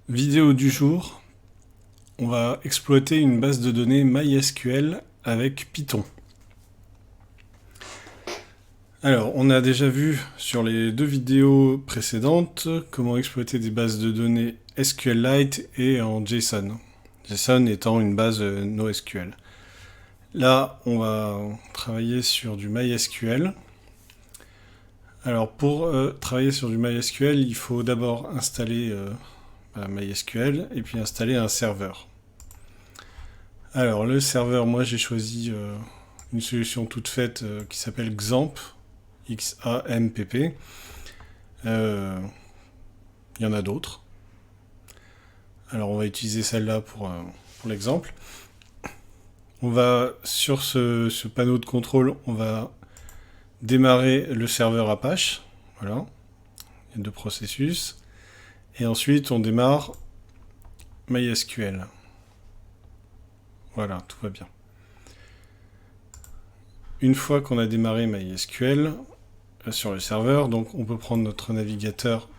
Vidéo du jour, on va exploiter une base de données MySQL avec Python. Alors, on a déjà vu sur les deux vidéos précédentes comment exploiter des bases de données SQLite et en JSON. JSON étant une base NoSQL. Là, on va travailler sur du MySQL. Alors, pour travailler sur du MySQL, il faut d'abord installer MySQL et puis installer un serveur. Alors, le serveur, moi j'ai choisi une solution toute faite qui s'appelle XAMPP, X-A-M-P-P. Il y en a d'autres. Alors, on va utiliser celle-là pour l'exemple. On va, sur ce panneau de contrôle, on va démarrer le serveur Apache. Voilà. Il y a deux processus. Et ensuite, on démarre MySQL. Voilà, tout va bien. Une fois qu'on a démarré MySQL sur le serveur, donc on peut prendre notre navigateur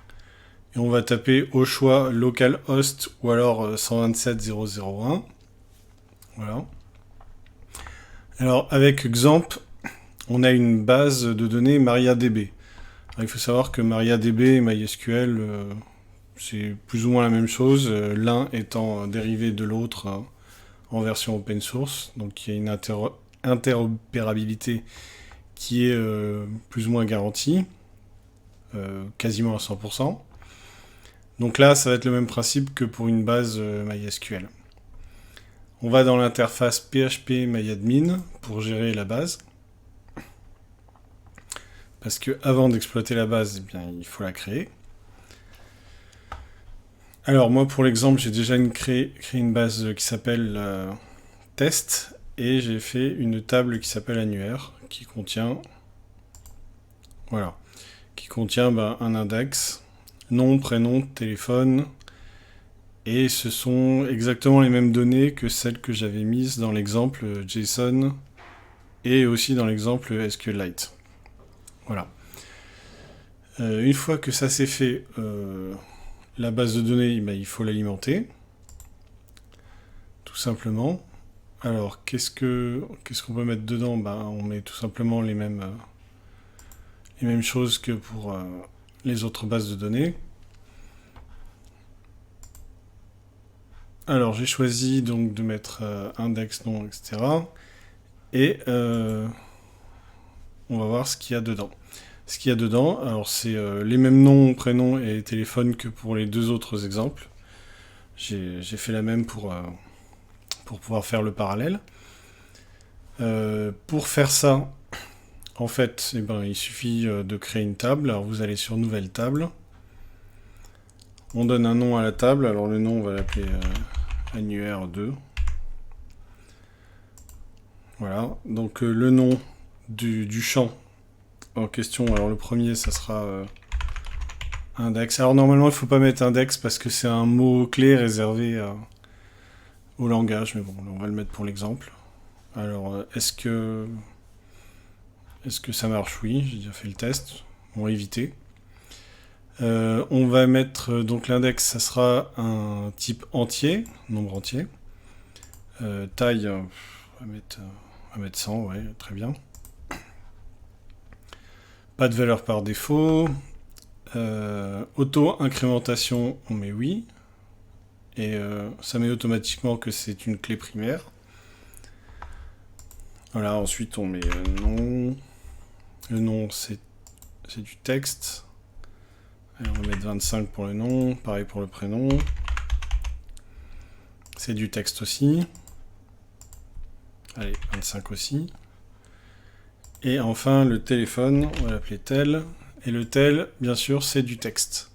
et on va taper au choix localhost ou alors 127.0.0.1. Voilà. Alors avec XAMPP, on a une base de données MariaDB. Alors, il faut savoir que MariaDB et MySQL, c'est plus ou moins la même chose, l'un étant dérivé de l'autre en version open source, donc il y a une interopérabilité qui est plus ou moins garantie, quasiment à 100%. Donc là, ça va être le même principe que pour une base MySQL. On va dans l'interface PHP MyAdmin pour gérer la base. Parce que avant d'exploiter la base, eh bien, il faut la créer. Alors moi, pour l'exemple, j'ai déjà créé une base qui s'appelle test et j'ai fait une table qui s'appelle annuaire qui contient un index, nom, prénom, téléphone, et ce sont exactement les mêmes données que celles que j'avais mises dans l'exemple JSON et aussi dans l'exemple SQLite. Voilà. Une fois que ça c'est fait, la base de données, il faut l'alimenter, tout simplement. Alors, qu'est-ce qu'on peut mettre dedans? On met tout simplement les mêmes choses que pour les autres bases de données. Alors, j'ai choisi donc de mettre index, nom, etc. Et on va voir ce qu'il y a dedans. Ce qu'il y a dedans, alors c'est les mêmes noms, prénoms et téléphones que pour les deux autres exemples. J'ai fait la même pour pouvoir faire le parallèle. Pour faire ça, en fait, il suffit de créer une table. Alors vous allez sur Nouvelle table. On donne un nom à la table. Alors le nom, on va l'appeler annuaire 2. Voilà. Donc le nom du champ en question. Alors le premier, ça sera index. Alors normalement, il ne faut pas mettre index parce que c'est un mot-clé réservé au langage. Mais bon, on va le mettre pour l'exemple. Alors, est-ce que ça marche? Oui, j'ai déjà fait le test. On va éviter. On va mettre donc l'index, ça sera un type entier, nombre entier. Taille, on va mettre 100, ouais, très bien. Pas de valeur par défaut. Auto-incrémentation, on met oui. Et ça met automatiquement que c'est une clé primaire. Voilà, ensuite on met nom. Le nom, c'est du texte. Alors, on va mettre 25 pour le nom, pareil pour le prénom. C'est du texte aussi. Allez, 25 aussi. Et enfin, le téléphone, on va l'appeler tel. Et le tel, bien sûr, c'est du texte.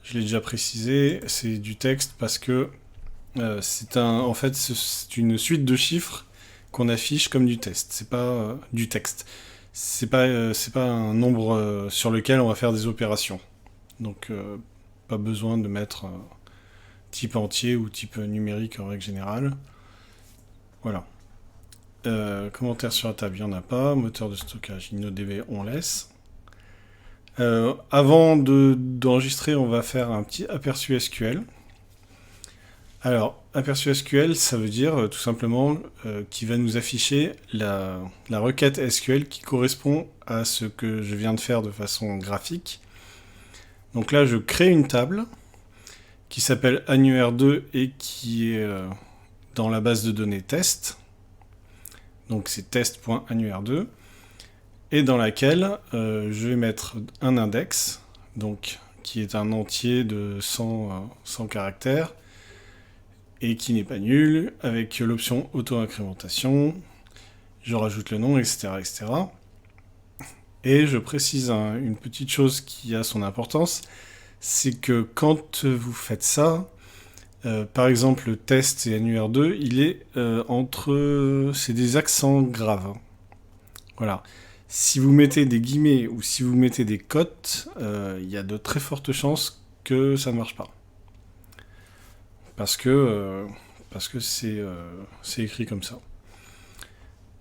Je l'ai déjà précisé, c'est du texte parce que c'est une suite de chiffres qu'on affiche comme du texte. C'est pas du texte. C'est pas un nombre sur lequel on va faire des opérations. Donc, pas besoin de mettre type entier ou type numérique en règle générale. Voilà. Commentaires sur la table, il n'y en a pas. Moteur de stockage, InnoDB, on laisse. Avant d'enregistrer, on va faire un petit aperçu SQL. Alors, aperçu SQL, ça veut dire tout simplement qu'il va nous afficher la requête SQL qui correspond à ce que je viens de faire de façon graphique. Donc là, je crée une table qui s'appelle annuaire2 et qui est dans la base de données test. Donc c'est test.annuaire2 et dans laquelle je vais mettre un index, donc qui est un entier de 100 caractères et qui n'est pas nul, avec l'option auto-incrémentation, je rajoute le nom, etc. etc. Et je précise une petite chose qui a son importance, c'est que quand vous faites ça, par exemple le test et annuaire2, il est c'est des accents graves. Voilà. Si vous mettez des guillemets ou si vous mettez des cotes, il y a de très fortes chances que ça ne marche pas. Parce que c'est écrit comme ça.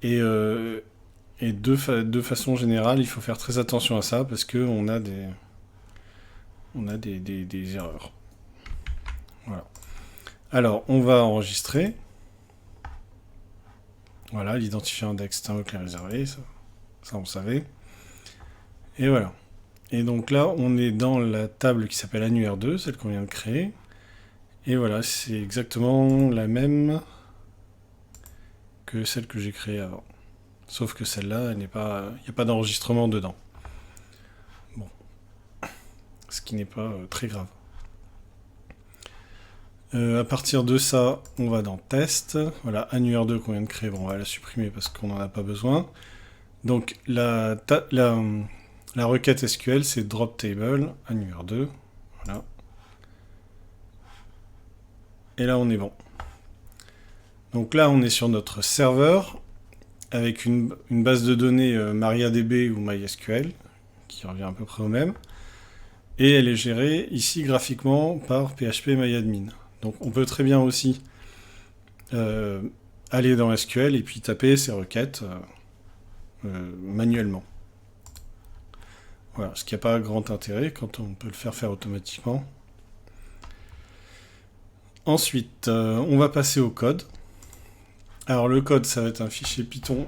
Et de façon générale, il faut faire très attention à ça parce qu'on a des erreurs. Voilà. Alors, on va enregistrer. Voilà, l'identifiant index, c'est un mot-clé réservé, ça on savait. Et voilà. Et donc là, on est dans la table qui s'appelle annuaire2, celle qu'on vient de créer. Et voilà, c'est exactement la même que celle que j'ai créée avant. Sauf que celle-là, il n'y a pas d'enregistrement dedans. Bon. Ce qui n'est pas très grave. À partir de ça, on va dans test. Voilà, annuaire2 qu'on vient de créer, bon, on va la supprimer parce qu'on n'en a pas besoin. Donc la requête SQL, c'est drop table, annuaire2. Voilà. Et là, on est bon. Donc là, on est sur notre serveur avec une base de données MariaDB ou MySQL, qui revient à peu près au même. Et elle est gérée ici graphiquement par phpMyAdmin. Donc on peut très bien aussi aller dans SQL et puis taper ces requêtes manuellement. Voilà, ce qui n'a pas grand intérêt quand on peut le faire automatiquement. Ensuite, on va passer au code. Alors le code, ça va être un fichier Python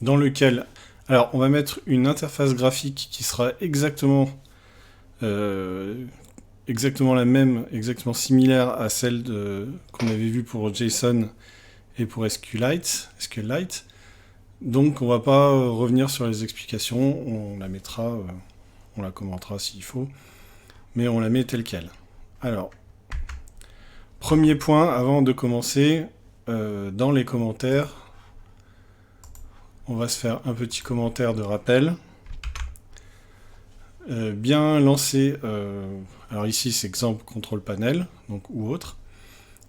dans lequel... Alors on va mettre une interface graphique qui sera exactement la même, exactement similaire à celle qu'on avait vue pour JSON et pour SQLite. Donc on va pas revenir sur les explications, on la mettra, on la commentera s'il faut, mais on la met telle quelle. Alors, premier point, avant de commencer, dans les commentaires, on va se faire un petit commentaire de rappel. Bien lancer, alors ici c'est exemple contrôle panel, donc ou autre,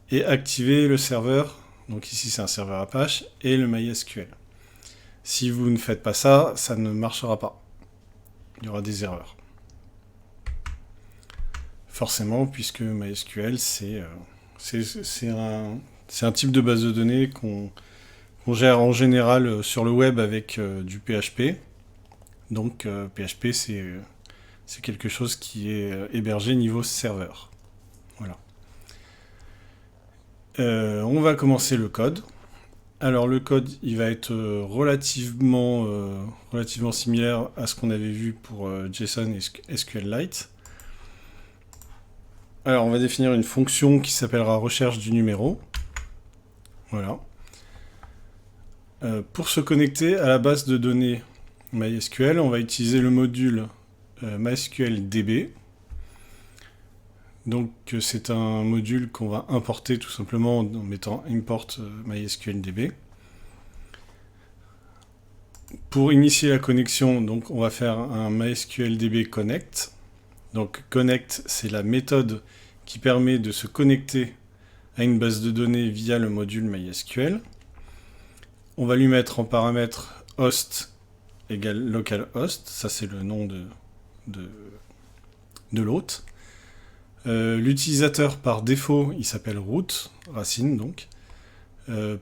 et activer le serveur, donc ici c'est un serveur Apache, et le MySQL. Si vous ne faites pas ça, ça ne marchera pas. Il y aura des erreurs. Forcément, puisque MySQL, c'est un type de base de données qu'on gère en général sur le web avec du PHP. Donc PHP, c'est quelque chose qui est hébergé niveau serveur. Voilà. On va commencer le code. Alors le code, il va être relativement similaire à ce qu'on avait vu pour JSON et SQLite. Alors on va définir une fonction qui s'appellera recherche du numéro. Voilà. Pour se connecter à la base de données MySQL, on va utiliser le module MySQLDB. Donc c'est un module qu'on va importer tout simplement en mettant import MySQLDB. Pour initier la connexion, donc on va faire un MySQLDB connect. Donc connect, c'est la méthode qui permet de se connecter à une base de données via le module MySQL. On va lui mettre en paramètre host égale localhost, ça c'est le nom de l'hôte. L'utilisateur par défaut, il s'appelle root, racine donc.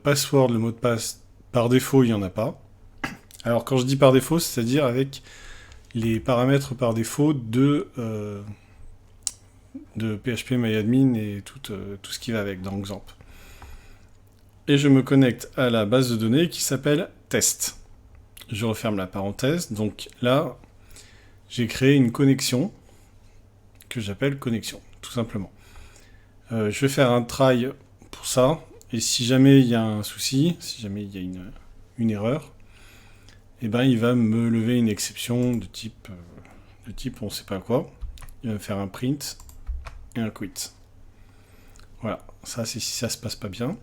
Password, le mot de passe, par défaut, il n'y en a pas. Alors quand je dis par défaut, c'est-à-dire avec les paramètres par défaut de PHPMyAdmin et tout ce qui va avec dans XAMPP. Et je me connecte à la base de données qui s'appelle test. Je referme la parenthèse. Donc là, j'ai créé une connexion que j'appelle connexion, tout simplement. Je vais faire un try pour ça. Et si jamais il y a un souci, si jamais il y a une erreur, eh ben, il va me lever une exception de type on ne sait pas quoi. Il va me faire un print et un quit. Voilà, ça c'est si ça se passe pas bien.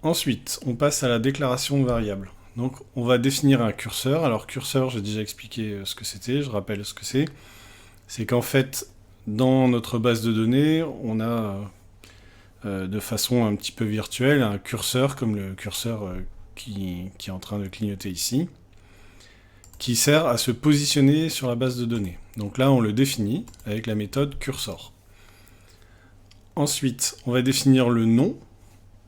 Ensuite, on passe à la déclaration de variable. Donc on va définir un curseur. Alors curseur, j'ai déjà expliqué ce que c'était, je rappelle ce que c'est. C'est qu'en fait, dans notre base de données, on a de façon un petit peu virtuelle un curseur, comme le curseur qui est en train de clignoter ici, qui sert à se positionner sur la base de données. Donc là, on le définit avec la méthode cursor. Ensuite, on va définir le nom.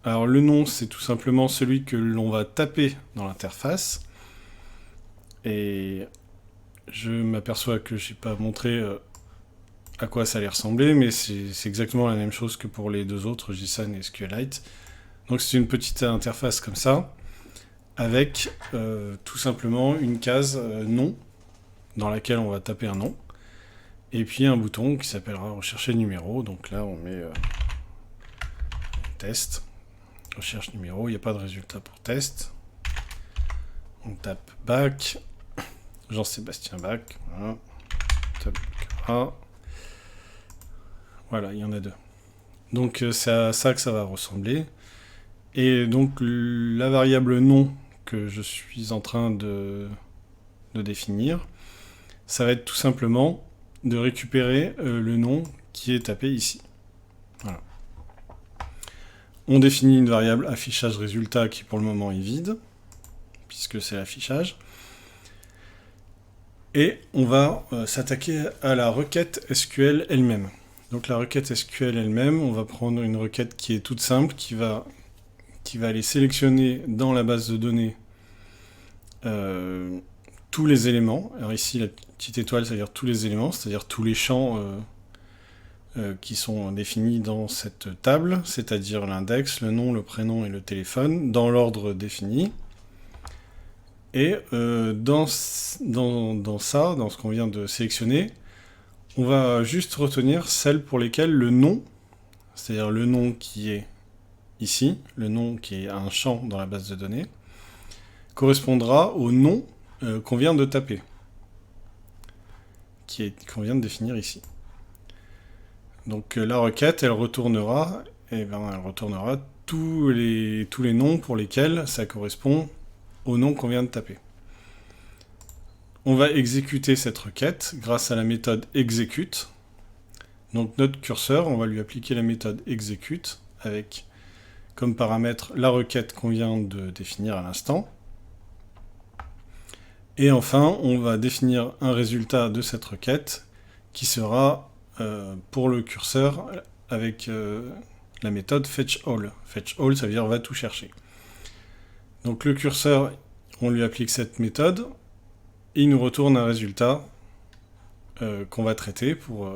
Alors le nom, c'est tout simplement celui que l'on va taper dans l'interface. Et je m'aperçois que je n'ai pas montré à quoi ça allait ressembler, mais c'est exactement la même chose que pour les deux autres, JSON et SQLite. Donc c'est une petite interface comme ça, avec tout simplement une case nom, dans laquelle on va taper un nom, et puis un bouton qui s'appellera rechercher numéro. Donc là on met test, recherche numéro, il n'y a pas de résultat pour test. On tape back, Jean-Sébastien Bach, voilà, tape A. Voilà, il y en a deux. Donc c'est à ça que ça va ressembler. Et donc la variable nom que je suis en train de définir, ça va être tout simplement de récupérer le nom qui est tapé ici. Voilà. On définit une variable affichage résultat qui pour le moment est vide, puisque c'est l'affichage. Et on va s'attaquer à la requête SQL elle-même. Donc la requête SQL elle-même, on va prendre une requête qui est toute simple, qui va aller sélectionner dans la base de données tous les éléments. Alors ici, la petite étoile, c'est-à-dire tous les éléments, c'est-à-dire tous les champs qui sont définis dans cette table, c'est-à-dire l'index, le nom, le prénom et le téléphone, dans l'ordre défini. Et dans ça, dans ce qu'on vient de sélectionner, on va juste retenir celles pour lesquelles le nom, c'est-à-dire le nom qui est ici, le nom qui est un champ dans la base de données, correspondra au nom qu'on vient de taper, qu'on vient de définir ici. Donc la requête, elle retournera tous les noms pour lesquels ça correspond au nom qu'on vient de taper. On va exécuter cette requête grâce à la méthode execute. Donc notre curseur, on va lui appliquer la méthode execute avec comme paramètre la requête qu'on vient de définir à l'instant. Et enfin, on va définir un résultat de cette requête qui sera pour le curseur avec la méthode fetchAll. FetchAll, ça veut dire va tout chercher. Donc le curseur, on lui applique cette méthode, et il nous retourne un résultat qu'on va traiter pour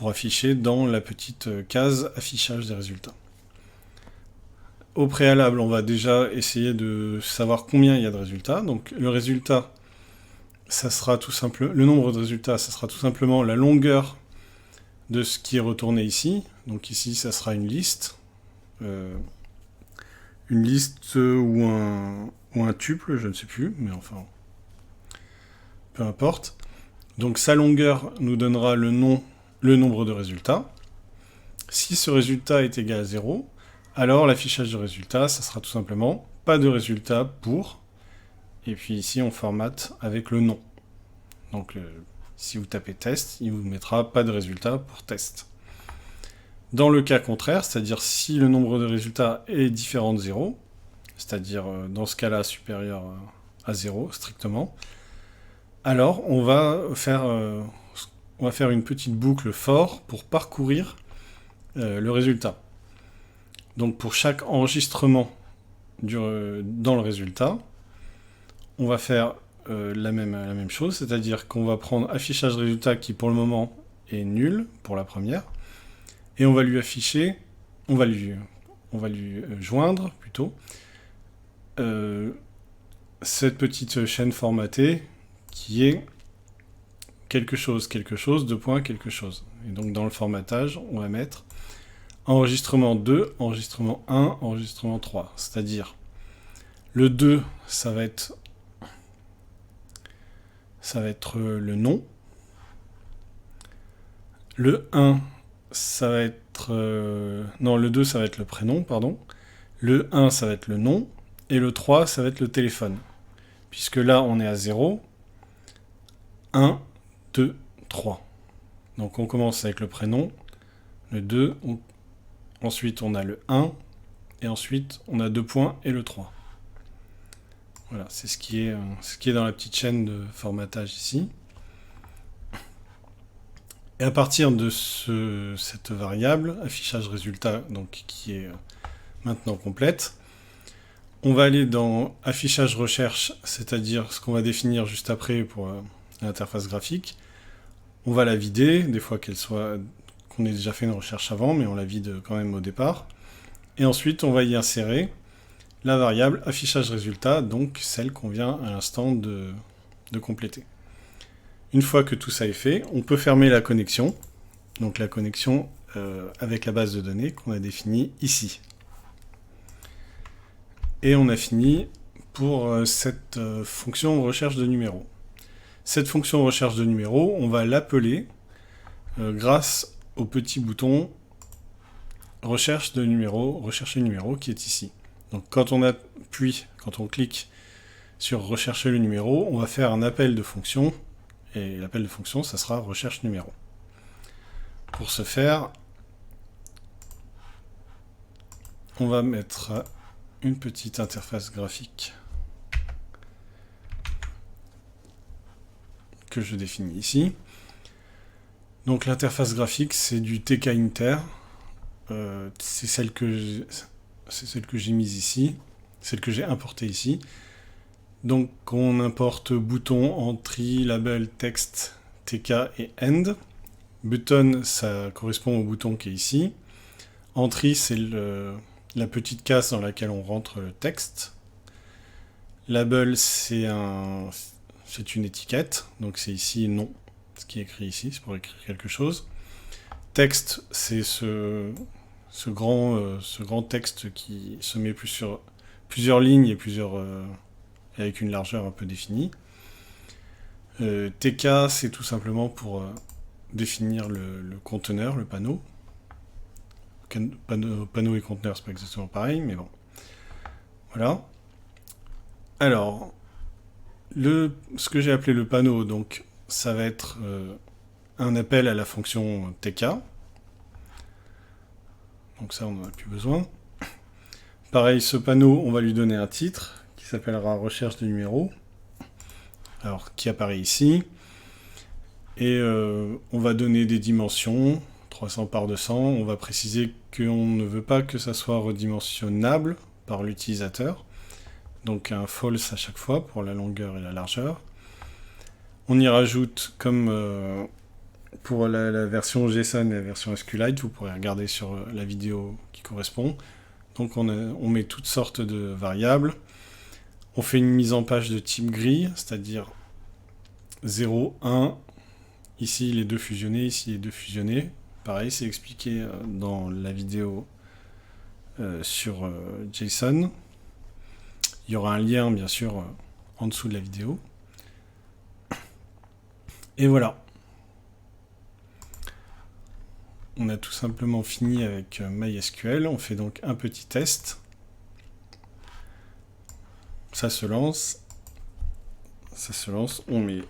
afficher dans la petite case affichage des résultats. Au préalable, on va déjà essayer de savoir combien il y a de résultats. Donc le résultat, ça sera tout simplement le nombre de résultats, ça sera tout simplement la longueur de ce qui est retourné ici. Donc ici, ça sera une liste ou un tuple, je ne sais plus, mais enfin, peu importe. Donc sa longueur nous donnera le nombre de résultats. Si ce résultat est égal à 0, alors l'affichage de résultat, ça sera tout simplement pas de résultat pour, et puis ici on formate avec le nom. Donc si vous tapez test, il vous mettra pas de résultat pour test. Dans le cas contraire, c'est-à-dire si le nombre de résultats est différent de 0, c'est-à-dire dans ce cas-là supérieur à 0 strictement, alors on va faire une petite boucle for pour parcourir le résultat. Donc pour chaque enregistrement dans le résultat, on va faire la même chose, c'est-à-dire qu'on va prendre affichage résultat qui pour le moment est nul pour la première, et on va lui afficher, on va lui joindre plutôt cette petite chaîne formatée qui est quelque chose, deux points, quelque chose. Et donc dans le formatage, on va mettre enregistrement 2, enregistrement 1, enregistrement 3. C'est-à-dire, le 2, ça va être le nom. Le 1, ça va être... non, le 2, ça va être le prénom, pardon. Le 1, ça va être le nom. Et le 3, ça va être le téléphone. Puisque là, on est à 0. 1, 2, 3. Donc on commence avec le prénom. Le 2, ensuite on a le 1. Et ensuite, on a 2 points et le 3. Voilà, c'est ce qui est dans la petite chaîne de formatage ici. Et à partir de cette variable, affichage résultat, donc qui est maintenant complète, on va aller dans affichage recherche, c'est-à-dire ce qu'on va définir juste après pour l'interface graphique. On va la vider, des fois qu'on ait déjà fait une recherche avant, mais on la vide quand même au départ. Et ensuite, on va y insérer la variable affichage résultat, donc celle qu'on vient à l'instant de compléter. Une fois que tout ça est fait, on peut fermer la connexion, donc la connexion avec la base de données qu'on a définie ici. Et on a fini pour cette fonction recherche de numéro. Cette fonction recherche de numéro, on va l'appeler grâce au petit bouton rechercher numéro qui est ici. Donc quand on clique sur rechercher le numéro, on va faire un appel de fonction, et l'appel de fonction, ça sera recherche numéro. Pour ce faire, on va mettre une petite interface graphique que je définis ici. Donc l'interface graphique, c'est du TK Inter. C'est celle que j'ai mise ici, celle que j'ai importée ici. Donc on importe bouton, entry, label, texte, TK et end. Button, ça correspond au bouton qui est ici. Entry, c'est la petite case dans laquelle on rentre le texte. Label, c'est une étiquette, donc c'est ici non, ce qui est écrit ici, c'est pour écrire quelque chose. Texte, c'est ce grand texte qui se met sur plusieurs lignes et avec une largeur un peu définie. TK, c'est tout simplement pour définir le conteneur, le panneau. Panneau et conteneur, c'est pas exactement pareil, mais bon. Voilà. Alors, ce que j'ai appelé le panneau, donc ça va être un appel à la fonction TK. Donc ça, on n'en a plus besoin. Pareil, ce panneau, on va lui donner un titre qui s'appellera recherche de numéro, alors qui apparaît ici. Et on va donner des dimensions, 300 par 200. On va préciser qu'on ne veut pas que ça soit redimensionnable par l'utilisateur. Donc un false à chaque fois pour la longueur et la largeur. On y rajoute, comme pour la version JSON et la version SQLite, vous pourrez regarder sur la vidéo qui correspond. Donc on met toutes sortes de variables. On fait une mise en page de type grille, c'est-à-dire 0, 1, ici les deux fusionnés, ici les deux fusionnés. Pareil, c'est expliqué dans la vidéo sur JSON. Il y aura un lien, bien sûr, en dessous de la vidéo. Et voilà. On a tout simplement fini avec MySQL. On fait donc un petit test. Ça se lance. On met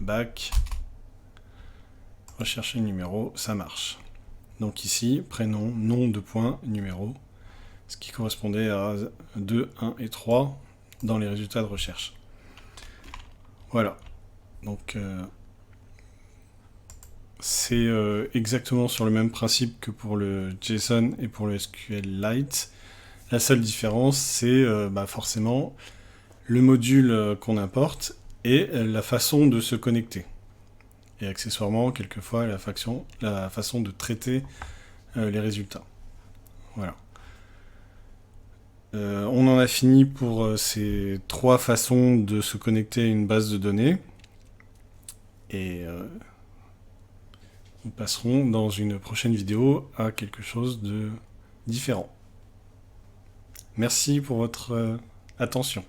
back. Rechercher numéro, ça marche. Donc ici, prénom, nom, 2 points, numéro. Ce qui correspondait à 2, 1 et 3 dans les résultats de recherche. Voilà. Donc c'est exactement sur le même principe que pour le JSON et pour le SQLite. La seule différence, c'est forcément le module qu'on importe et la façon de se connecter. Et accessoirement, quelquefois, la façon de traiter les résultats. Voilà. On en a fini pour ces 3 façons de se connecter à une base de données. Et nous passerons dans une prochaine vidéo à quelque chose de différent. Merci pour votre attention.